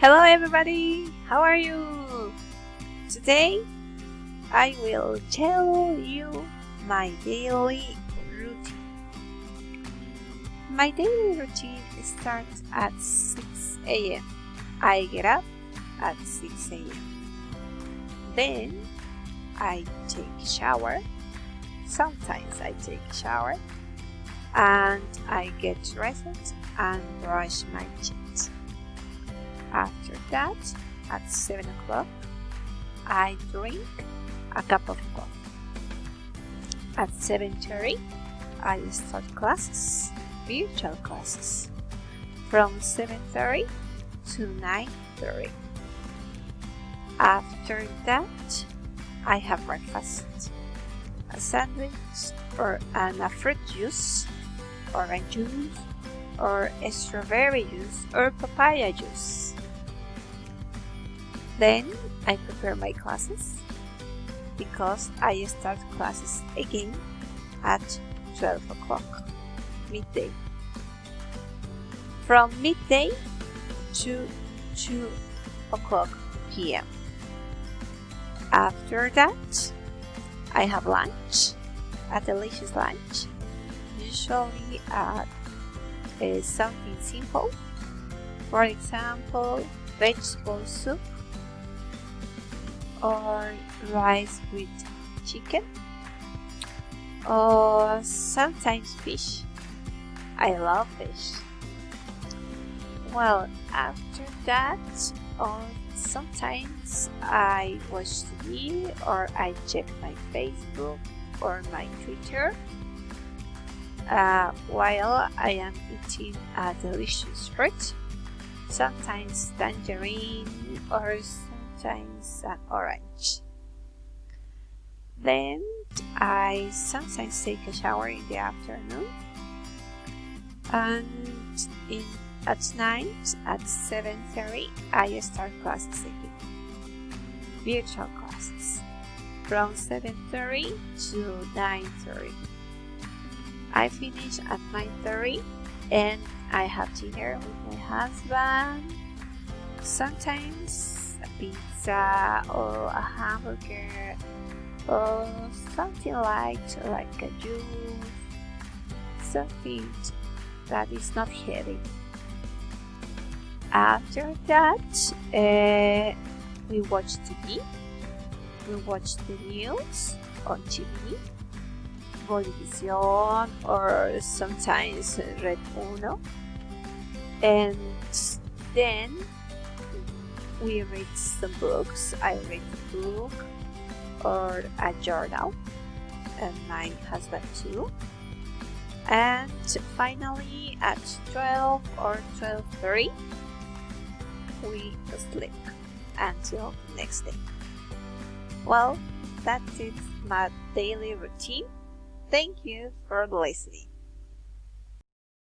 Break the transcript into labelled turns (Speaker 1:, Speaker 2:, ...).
Speaker 1: Hello everybody, how are you? Today I will tell you my daily routine. My daily routine starts at 6 a.m. I get up at 6 a.m. Then I take a shower. Sometimes I take a shower and I get dressed and brush my teeth. After that, at 7 o'clock, I drink a cup of coffee. At 7:30, I start classes, virtual classes, from 7:30 to 9:30. After that, I have breakfast, a sandwich and a fruit juice, orange juice, or strawberry juice, or papaya juice. Then I prepare my classes because I start classes again at 12 o'clock, midday. From midday to 2 o'clock p.m. After that, I have lunch, a delicious lunch, usually something simple. For example, vegetable soup or rice with chicken, or sometimes fish. I love fish. Well, after that, sometimes I watch TV or I check my Facebook or my Twitter while I am eating a delicious fruit, sometimes tangerine or sometimes an orange. Then I sometimes take a shower in the afternoon, and at night at 7:30 I start classes again, virtual classes, from 7:30 to 9:30. I finish at 9:30 and I have dinner with my husband, sometimes a pizza or a hamburger or something light like a juice, something that is not heavy. After that, we watch TV. We watch the news on TV, Bolivisión, or sometimes Red Uno, and then we read some books. I read a book or a journal, and my husband too. And finally, at 12 or 12:30, we sleep until the next day. Well, that's it, my daily routine. Thank you for listening.